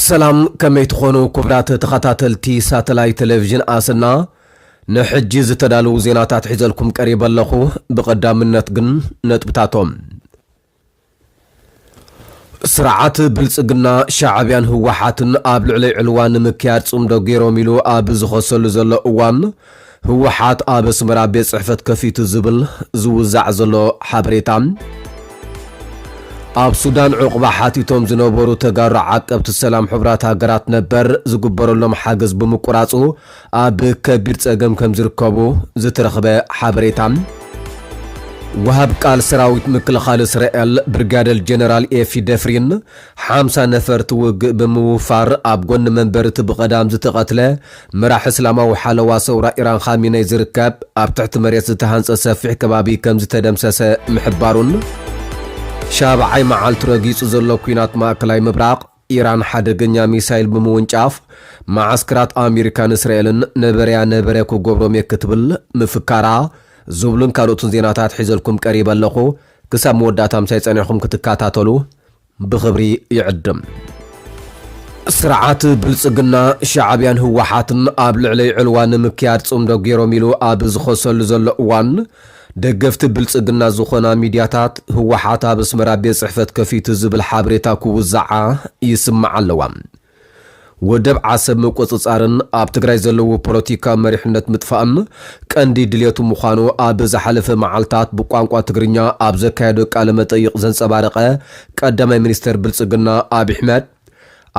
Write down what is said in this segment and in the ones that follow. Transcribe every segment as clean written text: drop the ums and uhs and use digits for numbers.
سلام كمي تخونو كبرات تخاتاتلتي ساتلاي تلفزيون آسنا نحجي زتدالو زيناتات حزلكم قريبا لخو بقدام النتقن نتبتاتهم سرعات بلصقنا شعبيان هوحاتن قابل علي علوان مكيات صمدو غيرو ميلو آب زخصل زلو اوان هوحات آب سمرا بيت صحفت كفيت الزبل زوزع زلو حبريتان اب سودان عقبه حاتيتهم زنبرو تغار عقبت السلام حبرات هاجرات نبر زغبرلهم حاجز بمقراصو اب كبير صقم كم زركبو زترخبه حبريتام وهب قال سراويت مكلخال اسرائيل برغادل جنرال اف دفرين 50 نفر توق بموفار اب غن منبرت بقدام زتقتله مراح اسلامو حلوا سورا ايران خامنئي زركب اب تحت مريت زتهانص سفيح كبابي كم زتدمسس محبارون شابعي معالت رقيص زلو كوينات ماكلاي مبراق إيران حدقنيا ميسايل بمونجاف معسكرات أمريكان إسرائيل نبريكو قبرو يكتبل مفكارا زبلن كاروتن زيناتات حيزلكم قريبا لخو كساب موداتام سيتسانيخم كتكاتاتولو بخبري يعدم سرعات بلصقنا شعبيان هوحاتن قابل علي علوان مكياد صمدو غيرو ميلو اب زخصل زلو وان دغفت بلصقنا زخونا ميدياتات هوحاتا بسمرا بيت صحفت كفيت زبل حبريتا كوزعا يسمع اللوام ودب عصب مقصصارن اب تግራይ ዘለው ፖለቲካ መሪሕነት ምጥፋእን ቀንዲ ድልየቱ ምዃኑ ኣብ ዝሓለፈ መዓልታት ብቋንቋ ትግርኛ ኣብ ዘካየደ ቃለ መጠይቅ ዘንጸባረቀ ቀዳማይ ሚኒስተር ብልጽግና አብይ አሕመድ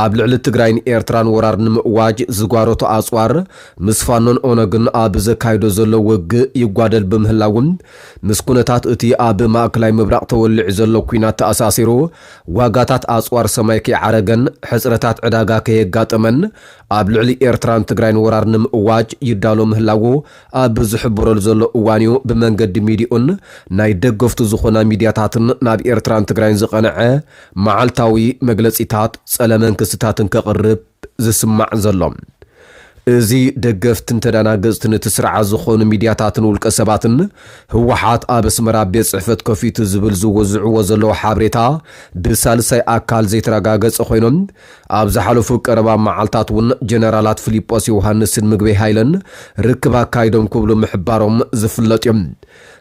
ኣብ ልዕሊ ትግራይን ኤርትራን ወራር ንምእዋጅ ዝጓሮቶ ኣጽዋር ምስፋኖን ኦነግን ኣብ ዘካይዶ ዘሎ ወግ ይጓደል በምህላውን ምስኩነታት እቲ ኣብ ማእከላይ ምብራቅ ተወልዕ ዘሎ ኩናት ተኣሳሲሩ ዋጋታት ኣጽዋር ሰማይ ከዓረገን ሕጽረታት ዕዳጋ ከየጋጠመን ኣብ ልዕሊ ኤርትራን ትግራይን ወራር ንምእዋጅ ይዳሎ ምህላው ኣብ ዝሕብረሉ ዘሎ እዋንዩ ብመንገዲ ሚዲኡን ናይ ደገፍቱ ዝኾና ሚዲያታትን ናብ ኤርትራን ትግራይን ዝቐንዐ መዓልታዊ መግለጺታት ጸለመን كستاتن كقرب زسمع زلهم ازي دغفتن تداناغزتن تسرع زخون ميدياتاتن والقسباتن هوحات ابس مرابي صحفت كفيت زبل زوزعو وزلو حابريتا بسالساي اكال زيتراغاغص خوينم ابز حلفو قربا معالتاتون جنرالات فيليبوس يوحنسن مغبي هايلن ركبا كايدوم كبلو محباروم زفلطيم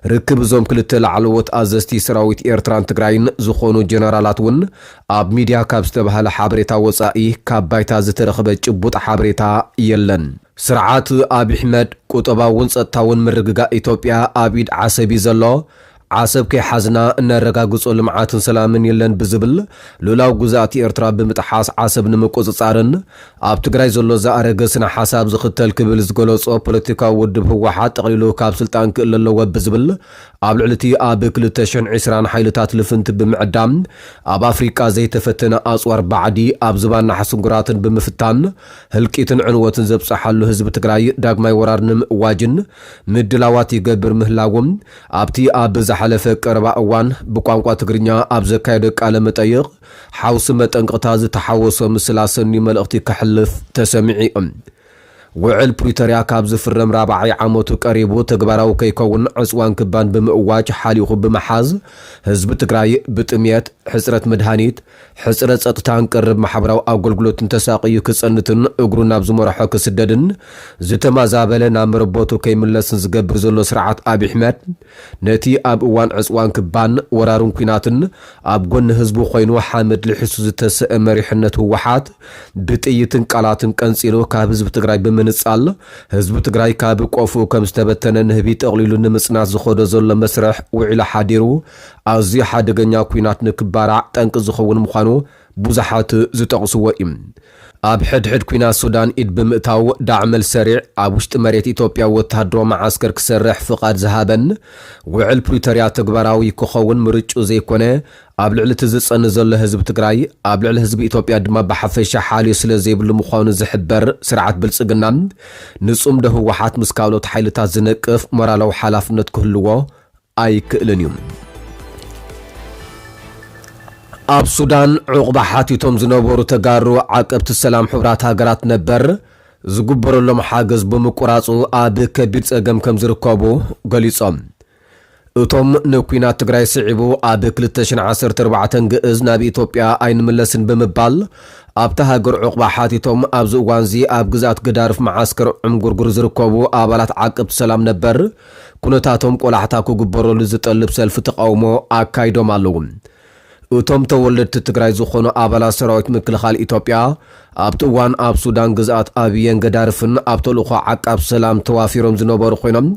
ركب زوم كلت العلوت ازستي سراويت ايرتران تግራይን زخونو جنرالاتون اب ميديا كابستبهال حابريتا وصائي كابايتا زترخبه ጭቡጥ حابريتا يلن سرعات أبي أحمد كتباون ستاون مرقا إثيوبيا أبيد عصبي زلو عصب كي حزنا ان رغاغص لمعات سلامن يلن بزبل لولاو غزاتي ارترا بمتحاس عصب نمقصصارن اب تግራይ ዘሎ زارغسنا حساب زختل كبل زغلصو ፖለቲካ ወድብ ህወሓት ጠቅሊሉ ካብ ስልጣን ክእለለው በዝብል ኣብ ልዕልቲ ኣብ 2020 ሓይልታት ልፍንት ብምዕዳም ኣብ አፍሪካ ዘይተፈተነ ኣጽዋር ባዕዲ ኣብ ዝባና ሓስንጉራትን ብምፍታን ህልቂትን ዕንወትን ዘብጽሓሉ ህዝብ ትግራይ ዳግማይ ወራርንም ዋጅን ምድላዋት ይገብር ምህላዎም ኣብቲ ኣብ حلف قربا اوان بقانقا تግርኛ ኣብ ዘካየደ ቃለ መጠይቅ ሓውስ መጠንቅታ ዝተሓወሰ ምስላሰኒ መልእኽቲ ከሕልፍ ተሰሚዒ وعل بريتوريا كاب زفرم رابعي عاموتو قريبو تغباراو كيكون عصوان كبان بمؤواج حاليخو بمحاز حزب تግራይ بطميت حصرت مدهانيت حصرت ጸጥታን ቅርብ ማሕበራዊ አገልግሎትን ተሳቂዩ ክጸንትን እግሩ ናብ ዝመረሖ ክስደድን ዝተማዛበለ ናብ ረቦቱ ከይምለስን ዝገብር ዘሎ ስርዓት አብይ አሕመድ ነቲ ኣብ እዋን ዕጽዋን ክባን ወራሩን ኩናትን ኣብ ጎን ህዝቡ ኮይኑ ሓመድ ልሕሱ ዝተሰአ መሪሕነት ህወሓት ብጥይትን ቃላትን ቀንጺሉ ካብ ህዝብ ትግራይ منصال حزب تግራይ ካብ ቆፉ ከም ዝተበተነ ንህቢ ጠቅሊሉ ንምጽናት ዝኸዶ ዘሎ መስርሕ ውዕላ ሓዲሩ ኣዝዩ ሓደገኛ ኩናት ንክባራ ጠንቅ ዝኸውን ምዃኑ ብዙሓት ዝጠቕስዎ እዮም ኣብ ሕድሕድ ኩናት ሱዳን ኢድ ብምእታው ዳዕመል ሰሪዕ ኣብ ውሽጢ መሬት ኢትዮጵያ ወታደሮ ማዓስከር ክሰርሕ ፍቃድ ዝሃበን ውዕል ፕሪቶሪያ ተግባራዊ ክኸውን ምርጩ ዘይኮነ ኣብ ልዕሊ ዝጸን ዘሎ ህዝብ ትግራይ ኣብ ልዕሊ ህዝብ ኢትዮጵያ ድማ በሐፈሻ ሓልዩ ስለ ዘይብሉ ምዃኑ ዝሕበር ስርዓት ብልጽግና ንጹም ደህወሓት ምስ ካልኦት ሓይልታት ዝነቅፍ ሞራላዊ ሓላፍነት ክህልዎ ኣይክእልን እዩ ኣብ ሱዳን ዕቁባ ሓቲቶም ዝነበሩ ተጋሩ ዓቀብቲ ሰላም ሕብራት ሃገራት ነበር ዝግበረሎም ሓገዝ ብምቁራጹ ኣብ ከቢድ ጸገም ከም ዝርከቡ ገሊጾም እቶም ንኩናት ትግራይ ስዒቡ ኣብ 2014 ግእዝ ናብ ኢትዮጵያ ኣይንምለስን ብምባል ኣብታ ሃገር ዕቑባ ሓቲቶም ኣብዚ እዋን እዚ ኣብ ግዛት ገዳርፍ መዓስከር ዕምጉርጉር ዝርከቡ ኣባላት ዓቅብቲ ሰላም ነበር ኩነታቶም ቆላሕታ ክግበረሉ ዝጠልብ ሰልፊ ተቃውሞ ኣካይዶም ኣለዉ። እቶም ተወለድቲ ትግራይ ዝኾኑ ኣባላት ሰራዊት ምክልኻል ኢትዮጵያ ኣብቲ እዋን ኣብ ሱዳን ግዛት ኣብየን ገዳርፍን ኣብ ተልእኾ ዓቃብ ሰላም ተዋፊሮም ዝነበሩ ኮይኖም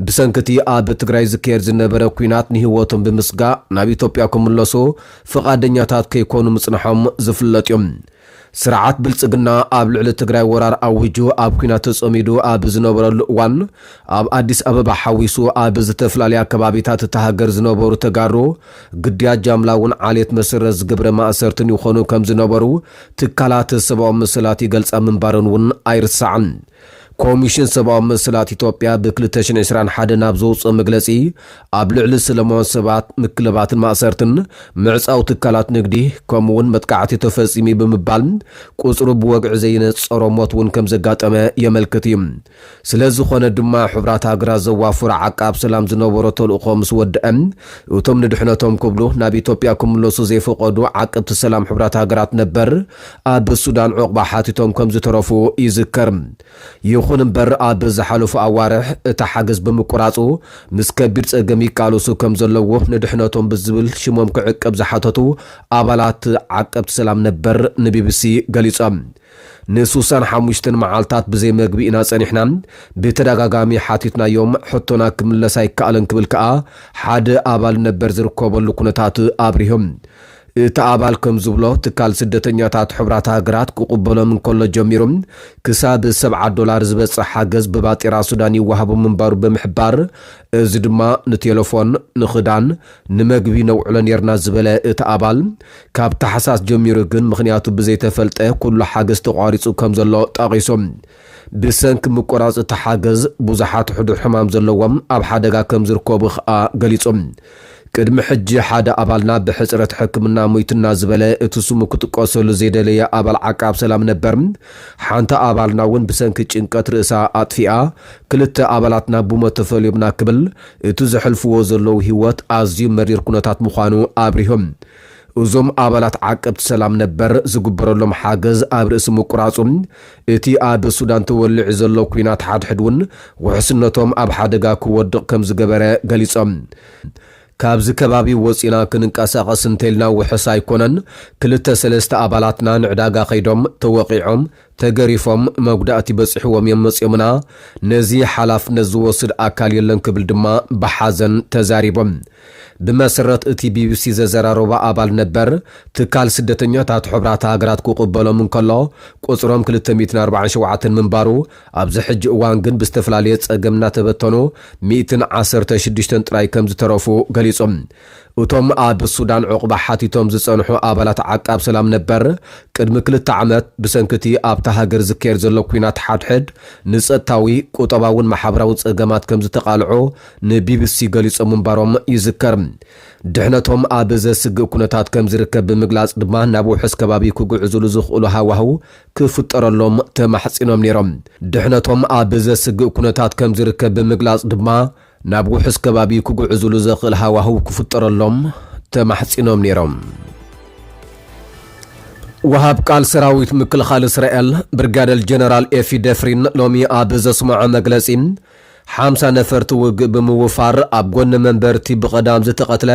ብሰንኪቲ ኣብ ትግራይ ዝካየድ ዝነበረ ኩናት ንህይወቶም ብምስጋእ ናብ ኢትዮጵያ ክምለሱ ፈቃደኛታት ከይኮኑ ምጽንሖም ዝፍለጥ እዮም። ስርዓት ብልጽግና ኣብ ልዕሊ ትግራይ ወራር ኣውጁ ኣብ ኩናት ተጸሚዱ ኣብ ዝነበረሉ እዋን ኣብ አዲስ አበባ ሓዊሱ ኣብ ዝተፈላለዩ ከባቢታት ተሃገር ዝነበሩ ተጋሩ ግድያ ጃምላውን ዓሌት መሰረት ዝግብረ ማእሰርትን ይኾኑ ከም ዝነበሩ ትካላት ሰብኣዊ ምስላት ይገልጻ ምንባረን እውን ኣይርስዓን። ኮሚሽን ሰብኣዊ ምስላት ኢትዮጵያ ብ2021 ናብ ዘውፅኦ መግለጺ ኣብ ልዕሊ ሰለሞን ሰባት ምክልባትን ማእሰርትን ምዕጻው ትካላት ንግዲ ከምኡውን መጥቃዕቲ ተፈጺሚ ብምባል ቁጽሩ ብወግዒ ዘይነጸሮ ሞት እውን ከም ዘጋጠመ የመልክት እዩ። ስለዝኾነ ድማ ሕብራት ሃገራት ዘዋፍር ዓቃብ ሰላም ዝነበሮ ተልእኾ ምስ ወድአ እቶም ንድሕነቶም ክብሉ ናብ ኢትዮጵያ ክምለሱ ዘይፈቀዱ ዓቅብቲ ሰላም ሕብራት ሃገራት ነበር ኣብ ሱዳን ዕቑባ ሓቲቶም ከም ዝተረፉ ይዝከር። ይኹን እምበር ኣብ ዝሓለፉ ኣዋርሕ እቲ ሓገዝ ብምቁራጹ ምስ ከቢድ ጸገም ይቃለሱ ከም ዘለዎ ንድሕነቶም ብዝብል ሽሞም ክዕቀብ ዝሓተቱ ኣባላት ዓቀብቲ ሰላም ነበር ንቢቢሲ ገሊጾም። ን65 መዓልታት ብዘይ መግቢ ኢና ጸኒሕና ብተደጋጋሚ ሓቲትናዮም ሕቶና ክምለስ ኣይከኣለን ክብል ከዓ ሓደ አባል ነበር ዝርከበሉ ኩነታት አብሪሆም። እቲ አባል ከም ዝብሎ ትካል ስደተኛታት ሕብራት ሃገራት ክቕበሎም እንከሎ ጀሚሮም ክሳብ $7 ዝበጽሕ ሓገዝ ብባጢራ ሱዳን ይወሃቡ ምንባሩ ብምሕባር እዚ ድማ ንቴሌፎን ንኽዳን ንመግቢ ነውዕሎ ነርና ዝበለ እቲ አባል ካብ ታሕሳስ ጀሚሩ ግን ምኽንያቱ ብዘይተፈልጠ ኩሉ ሓገዝ ተቋሪጹ ከም ዘሎ ጠቒሶም ብሰንኪ ምቁራጽ እቲ ሓገዝ ብዙሓት ሕዱር ሕማም ዘለዎም ኣብ ሓደጋ ከም ዝርከቡ ከዓ ገሊጾም ቅድሚ ሕጂ ሓደ አባልና ብሕጽረት ሕክምና ሞይትና ዝበለ እቲ ስሙ ክትቆሰሉ ዘይደለየ አባል ዓቃብ ሰላም ነበር። ሓንታ አባልና እውን ብሰንኪ ጭንቀት ርእሳ ኣጥፊኣ ክልተ አባላትና ብሞት ተፈልዮምና ክብል እቲ ዘሕልፍዎ ዘለው ህይወት ኣዝዩ መሪር ኩነታት ምዃኑ አብሪሆም እዞም አባላት ዓቅብቲ ሰላም ነበር ዝግበረሎም ሓገዝ ኣብ ርእሲ ምቁራጹም እቲ ኣብ ሱዳን ተወልዕ ዘሎ ኩናት ሓድሕድውን ውሕስነቶም ኣብ ሓደጋ ክወድቕ ከም ዝገበረ ገሊጾም ካብዚ ከባቢ ወፂና ክንንቀሳቐስ እንተልና ውሕስ ኣይኮነን ክልተ ሰለስተ አባላትና ንዕዳጋ ኸይዶም ተወቂዖም ተገሪፎም መጉዳእቲ በጽሕዎም የመጽዮምና ነዚ ሓላፍነት ዝወስድ ኣካል የለን ክብል ድማ ብሓዘን ተዛሪቦም ብመሰረት እቲ ቢቢሲ ዘዘራረባ አባል ነበር ትካል ስደተኛታት ሕብራት ሃገራት ክቕበሎም እንከሎ ቁጽሮም 247 ምንባሩ ኣብዚ ሕጂ እዋን ግን ብዝተፈላለየ ጸገምና ተበተኑ 116 ጥራይ ከም ዝተረፉ ገሊጾም እቶም ኣብ ሱዳን ዕቑባ ሓቲቶም ዝጸንሑ አባላት ዓቃብ ሰላም ነበር ቅድሚ 2 ዓመት ብሰንኪቲ ኣብታ ሃገር ዝካየድ ዘሎ ኩናት ሓድሕድ ንጸጥታዊ ቁጠባውን ማሕበራውን ጸገማት ከም ዝተቃልዑ ንቢቢሲ ገሊጾም ምንባሮም ይዝከር። ድሕነቶም ኣብ ዘስግእ ኩነታት ከም ዝርከብ ብምግላጽ ድማ ናብ ውሕስ ከባቢ ክጉዕዙሉ ዝኽእሉ ሃዋህው ክፍጠረሎም ተማሕጺኖም ነይሮም። ድሕነቶም ኣብ ዘስግእ ኩነታት ከም ዝርከብ ብምግላጽ ድማ ናብ ውሕስ ከባቢ ክጉዕዙሉ ዝኽእል ሃዋህው ክፍጠረሎም ተማሕጺኖም ነይሮም። ወሃብ ቃል ሰራዊት ምክልኻል እስራኤል ብርጋዴር ጀነራል ኤፊ ደፍሪን ሎሚ ኣብ ዘስምዖ መግለጺ 50 ነፈርቲ ውግእ ብምውፋር ኣብ ጎኒ መንበርቲ ብቐዳም ዝተቐትለ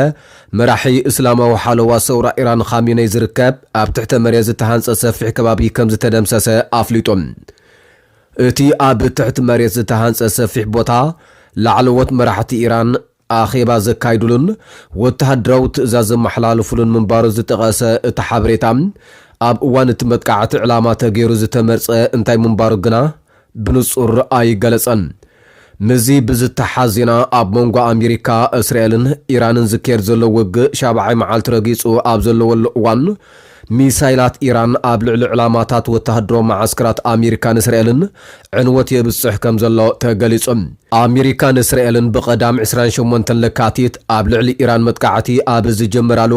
መራሒ እስላማዊ ሓለዋ ሰውራ ኢራን ኻሜነይ ዝርከብ ኣብ ትሕተ መሬት ዝተሃንጸ ሰፊሕ ከባቢ ከም ዝተደምሰሰ ኣፍሊጦም። እቲ ኣብ ትሕቲ መሬት ዝተሃንጸ ሰፊሕ ቦታ ላዕለዎት መራሕቲ ኢራን ኣኼባ ዘካይዱሉን ወተሃደራዊ ትእዛዝ ዘመሓላልፉሉን ምንባሩ ዝጠቐሰ እቲ ሓበሬታ ኣብ እዋን እቲ መጥቃዕቲ ዕላማ ተገይሩ ዝተመርጸ እንታይ ምንባሩ ግና ብንጹር ኣይገለጸን። ምዚ ብዝተሓዝ ዜና ኣብ መንጎ ኣሜሪካ እስራኤልን ኢራንን ዝካየድ ዘሎ ውግእ 7 መዓልቲ ረጊጹ ኣብ ዘለወሉ እዋን ሚሳይላት ኢራን ኣብ ልዕሊ ዕላማታት ወተሃደራዊ ማዓስከራት ኣሜሪካን እስራኤልን ዕንወት የብጽሕ ከም ዘሎ ተገሊጾም። ኣሜሪካን እስራኤልን ብቐዳም 28 ለካቲት ኣብ ልዕሊ ኢራን መጥቃዕቲ ኣብ ዝጀመራሉ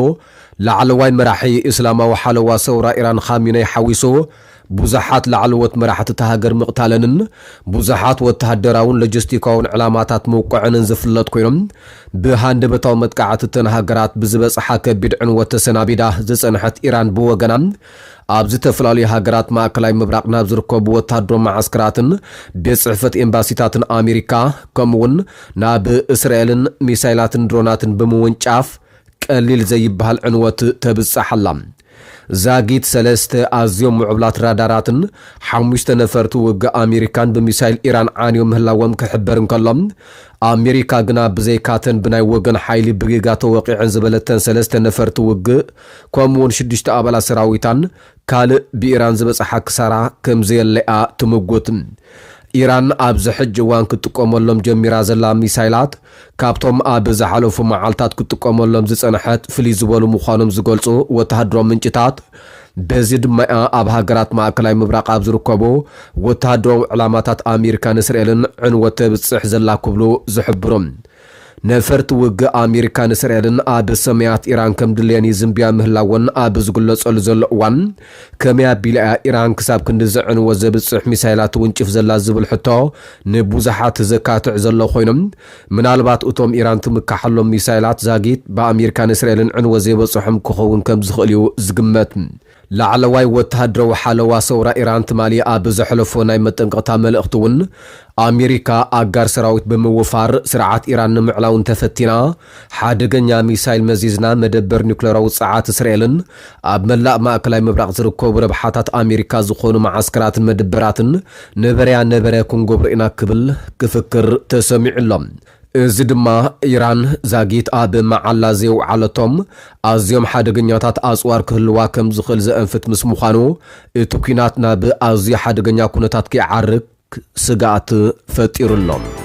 لعلواي مراحي إسلاما وحالوا سورة إيران خامنة حويسو بوزحات لعلوت مراحة تهاجر مقتالن بوزحات وتهدراون لوجستيكاون علامات موقعن زفلت كوينم بهاند بتاو متقعات تنهاجرات بزبص حاكة بدعن وتسنابيدا زصنحت إيران بوغنام أبز تفلالي هاجرات ماكلاي مبراق نابزركب وتهدرو معسكراتن بصحفة إمباسيتاتن أمريكا كمون ناب إسرائيلن ميسايلاتن دروناتن بمونشاف قليل زي بهال عنوات تبصح اللام زاقيت سلسته أزيوم معبلات راداراتن حمشت نفرتو وقا أمريكان بميسايل إيران عانيوم هلاوام كحبرن كلام أمريكا قنا بزيكاتن بناي وقن حايلي بقيقاتو وقيعن زبلتن سلسته نفرتو وقا كومون شدشت أبلا سراويتان كال بإيران زبس حكسارا كمزي اللقاء تمقوتن إيران أبز حج وان كتقوم اللهم جميرا زلا ميسايلات كابتوم أبز حلوفو معالتات كتقوم اللهم زيسانحات فليزوالو مخانم زغلصو وتهدرو منجتات بزيد ما أبها قرات ماكلاي مبراق أبزركبو وتهدرو علاماتات أمريكان إسرائيلن عنوة بتصح زلا كبلو زحبرم نفرت وقع أمريكان إسرائيلن أبز سميات إيران كم دلياني زنبيا مهلاون أبز قلص ألزل وان كميا بيلا إيران كساب كندز عنوة زبتصح ميسايلات ونشف زلا زبل حتى نبوزحات زكاة عزل خوينم من البات أتوم إيران تمكحلهم ميسايلات زاقيت بأمريكان إسرائيلن عنوة زبتصحم كخون كم زخليو زقمت لعلواي وتهدرو حالوا سورة إيران تمالي أبز حلفونا يمتنقطا ملأختون أمريكا أقار سراويت بموفار سرعات إيران نمعلاون تفتنا حادقنيا ميسايل مزيزنا مدبر نيوكليرو ساعات إسرائيلن أبملاء ماكلاي مبرق زركو بربحاتات أمريكا زخون معسكرات مدبراتن نبريا كونغو برئنا كبل كفكر تسمع اللهم زدما إيران زاقيت آب معلا زيو على توم أزيوم حادقنياتات أزوار كهلوا كم زخل زأنفت مسموخانو توكيناتنا بأزي حادقنيا كونتات كي عرق سقات فتير اللهم